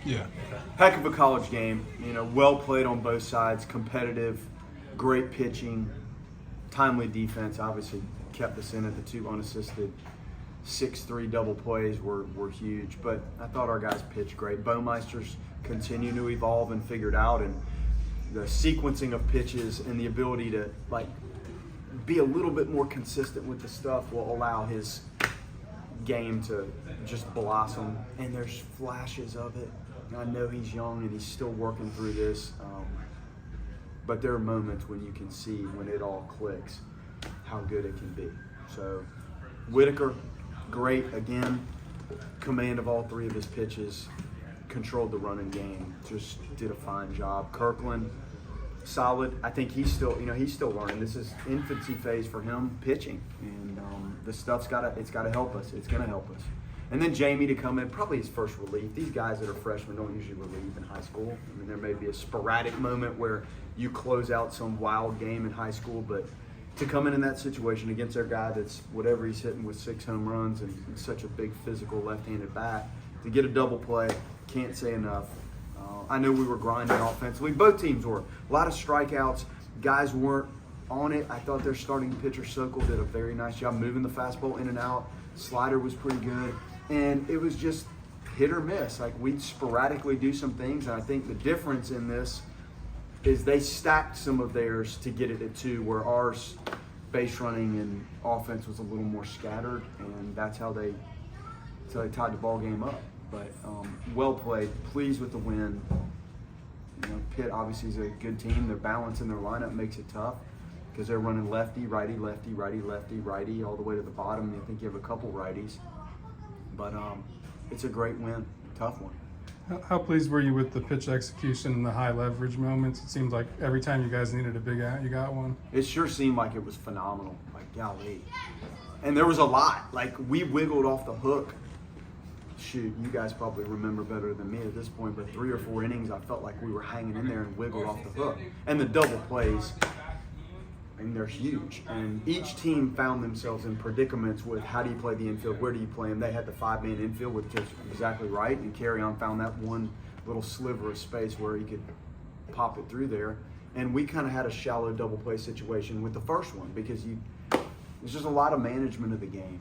Yeah. Heck of a college game, well played on both sides, competitive, great pitching, timely defense. Obviously kept us in it. The two unassisted 6-3 double plays were huge, but I thought our guys pitched great. Bowmeister's continue to evolve and figure it out, and the sequencing of pitches and the ability to be a little bit more consistent with the stuff will allow his game to just blossom. And there's flashes of it. I know he's young and he's still working through this, but there are moments when you can see when it all clicks how good it can be. So Whitaker, great again, command of all three of his pitches, controlled the running game, just did a fine job. Kirkland, solid. I think he's still learning. This is infancy phase for him pitching, and this stuff's gotta help us. It's gonna help us. And then Jamie to come in, probably his first relief. These guys that are freshmen don't usually relieve in high school. I mean, there may be a sporadic moment where you close out some wild game in high school, but to come in that situation against their guy that's whatever he's hitting with 6 home runs and such a big physical left-handed bat, to get a double play, can't say enough. I know we were grinding offensively. Both teams were. A lot of strikeouts. Guys weren't on it. I thought their starting pitcher, Sokol, did a very nice job moving the fastball in and out. Slider was pretty good. And it was just hit or miss. We'd sporadically do some things, and I think the difference in this is they stacked some of theirs to get it at 2, where ours base running and offense was a little more scattered, and that's how they tied the ball game up. But well played, pleased with the win. Pitt obviously is a good team. Their balance in their lineup makes it tough because they're running lefty, righty, lefty, righty, lefty, righty, all the way to the bottom. I think you have a couple righties. But it's a great win, tough one. How pleased were you with the pitch execution and the high leverage moments? It seems like every time you guys needed a big out, you got one. It sure seemed like it was phenomenal, golly. And there was a lot. We wiggled off the hook. Shoot, you guys probably remember better than me at this point, but 3 or 4 innings, I felt like we were hanging in there and wiggled off the hook. And the double plays, they're huge. And each team found themselves in predicaments with how do you play the infield, where do you play them. They had the 5-man infield, which is exactly right, and Carry-On found that one little sliver of space where he could pop it through there. And we kind of had a shallow double play situation with the first one because there's just a lot of management of the game.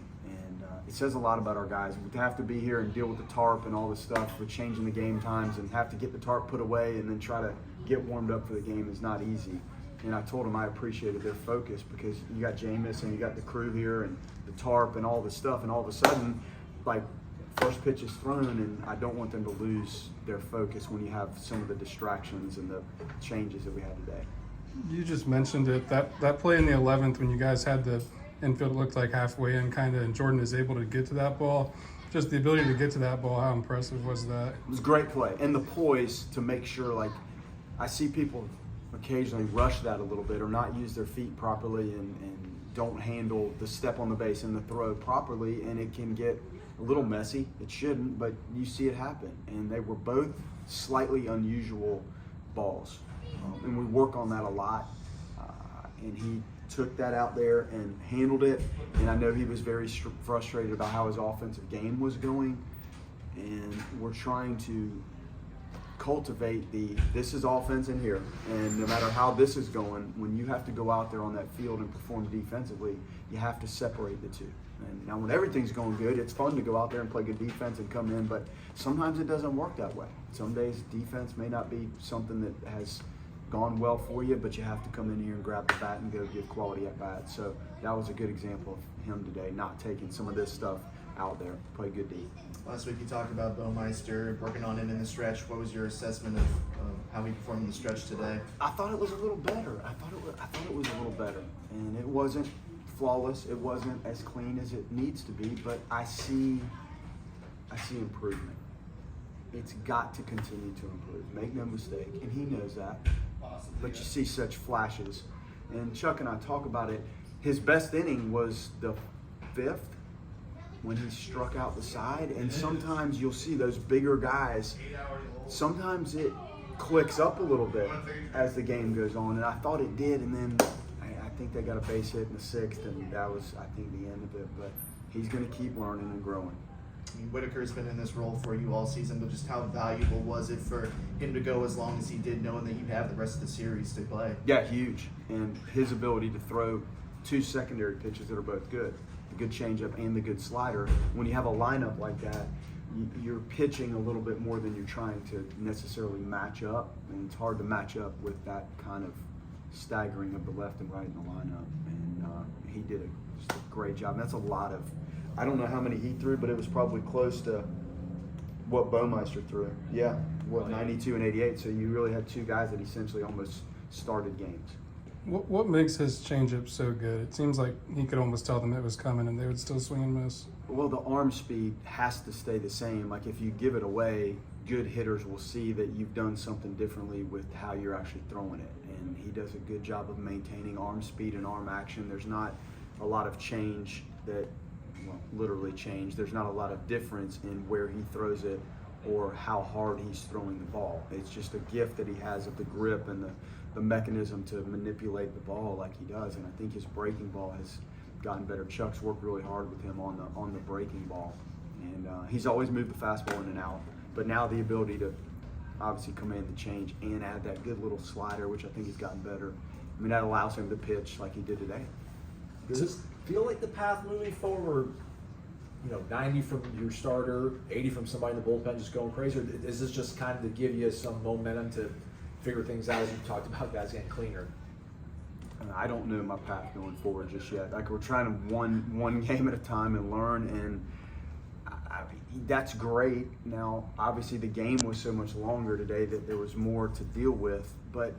It says a lot about our guys. We have to be here and deal with the tarp and all this stuff with changing the game times and have to get the tarp put away and then try to get warmed up for the game is not easy. And I told them I appreciated their focus because you got Jameis and you got the crew here and the tarp and all this stuff, and all of a sudden, first pitch is thrown, and I don't want them to lose their focus when you have some of the distractions and the changes that we had today. You just mentioned it, that play in the 11th when you guys had the infield looked like halfway in and Jordan is able to get to that ball. Just the ability to get to that ball, how impressive was that? It was a great play. And the poise to make sure, I see people occasionally rush that a little bit or not use their feet properly and don't handle the step on the base and the throw properly, and it can get a little messy. It shouldn't, but you see it happen. And they were both slightly unusual balls. And we work on that a lot. And he took that out there and handled it, and I know he was very frustrated about how his offensive game was going, and we're trying to cultivate this is offense in here, and no matter how this is going, when you have to go out there on that field and perform defensively, you have to separate the two. And now when everything's going good, it's fun to go out there and play good defense and come in, but sometimes it doesn't work that way. Some days defense may not be something that has gone well for you, but you have to come in here and grab the bat and go give quality at bat. So that was a good example of him today, not taking some of this stuff out there. Play good D. Last week you talked about Bowmeister working on him in the stretch. What was your assessment of how he performed in the stretch today? I thought it was a little better. I thought it was a little better, and it wasn't flawless. It wasn't as clean as it needs to be, but I see improvement. It's got to continue to improve. Make no mistake, and he knows that. But you see such flashes, and Chuck and I talk about it. His best inning was the 5th when he struck out the side, and sometimes you'll see those bigger guys. Sometimes it clicks up a little bit as the game goes on, and I thought it did, and then I think they got a base hit in the 6th, and that was, I think, the end of it. But he's going to keep learning and growing. I mean, Whitaker's been in this role for you all season, but just how valuable was it for him to go as long as he did, knowing that you have the rest of the series to play? Yeah, huge. And his ability to throw two secondary pitches that are both good, the good changeup and the good slider. When you have a lineup like that, you're pitching a little bit more than you're trying to necessarily match up, and it's hard to match up with that kind of staggering of the left and right in the lineup. And he did just a great job. And that's a lot of, I don't know how many he threw, but it was probably close to what Baumeister threw. Yeah, 92 and 88. So you really had two guys that essentially almost started games. What makes his changeup so good? It seems like he could almost tell them it was coming and they would still swing and miss. Well, the arm speed has to stay the same. Like if you give it away, good hitters will see that you've done something differently with how you're actually throwing it. And he does a good job of maintaining arm speed and arm action. There's not a lot of change that, well, literally change. There's not a lot of difference in where he throws it or how hard he's throwing the ball. It's just a gift that he has of the grip and the mechanism to manipulate the ball like he does. And I think his breaking ball has gotten better. Chuck's worked really hard with him on the breaking ball. And he's always moved the fastball in and out. But now the ability to obviously command the change and add that good little slider, which I think he's gotten better. I mean, that allows him to pitch like he did today. Does this feel like the path moving forward? 90 from your starter, 80 from somebody in the bullpen just going crazy? Or is this just kind of to give you some momentum to figure things out as you talked about guys getting cleaner? I don't know my path going forward just yet. Like we're trying to one game at a time and learn, and that's great. Now, obviously, the game was so much longer today that there was more to deal with. But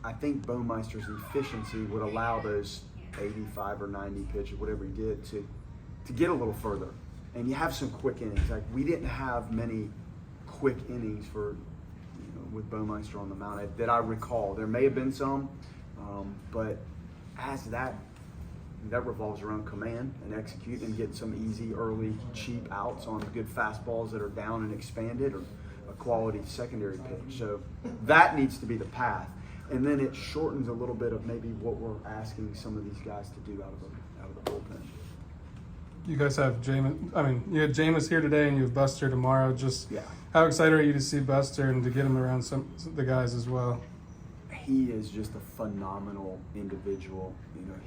I think Baumeister's efficiency would allow those 85 or 90 pitches, whatever he did, to get a little further. And you have some quick innings. Like we didn't have many quick innings for with Baumeister on the mound that I recall. There may have been some, but as that revolves around command and execute and get some easy, early, cheap outs on good fastballs that are down and expanded or a quality secondary pitch. So that needs to be the path. And then it shortens a little bit of maybe what we're asking some of these guys to do out of the bullpen. You guys have you had Jameis here today and you have Buster tomorrow. Just how excited are you to see Buster and to get him around the guys as well? He is just a phenomenal individual.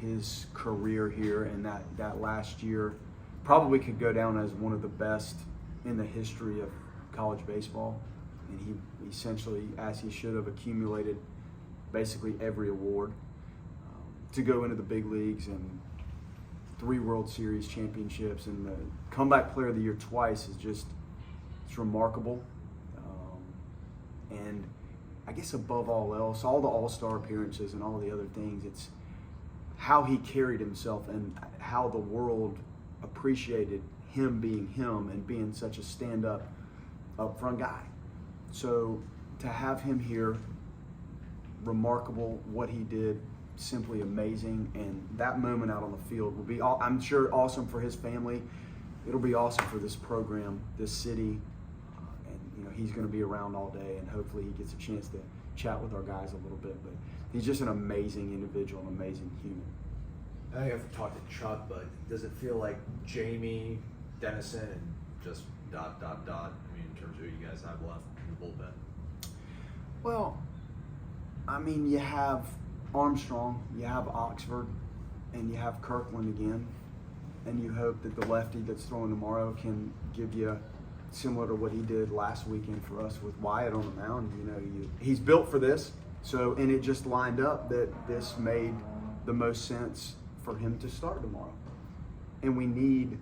His career here and that last year probably could go down as one of the best in the history of college baseball. And he essentially, as he should have, accumulated basically every award to go into the big leagues and 3 World Series championships, and the comeback player of the year twice is it's remarkable. And I guess above all else, all the all-star appearances and all the other things, it's how he carried himself and how the world appreciated him being him and being such a stand-up, up-front guy. So to have him here, remarkable what he did, simply amazing, and that moment out on the field will be, I'm sure, awesome for his family. It'll be awesome for this program, this city, and he's going to be around all day, and hopefully he gets a chance to chat with our guys a little bit. But he's just an amazing individual, an amazing human. I think I've talked to Chuck, but does it feel like Jamie, Dennison, and just ... I mean, in terms of who you guys have left in the bullpen? Well, I mean, you have Armstrong, you have Oxford, and you have Kirkland again, and you hope that the lefty that's throwing tomorrow can give you similar to what he did last weekend for us with Wyatt on the mound. He's built for this, and it just lined up that this made the most sense for him to start tomorrow, and we need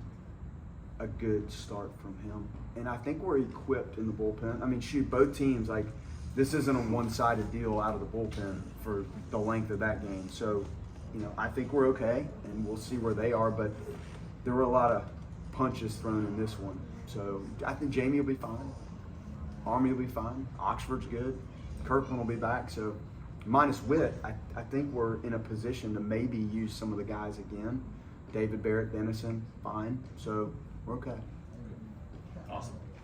a good start from him. And I think we're equipped in the bullpen. I mean, shoot, both teams, like, this isn't a one-sided deal out of the bullpen for the length of that game. So, I think we're okay, and we'll see where they are. But there were a lot of punches thrown in this one. So I think Jamie will be fine. Army will be fine. Oxford's good. Kirkland will be back. So minus Witt, I think we're in a position to maybe use some of the guys again. David Barrett, Dennison, fine. So we're okay. Awesome.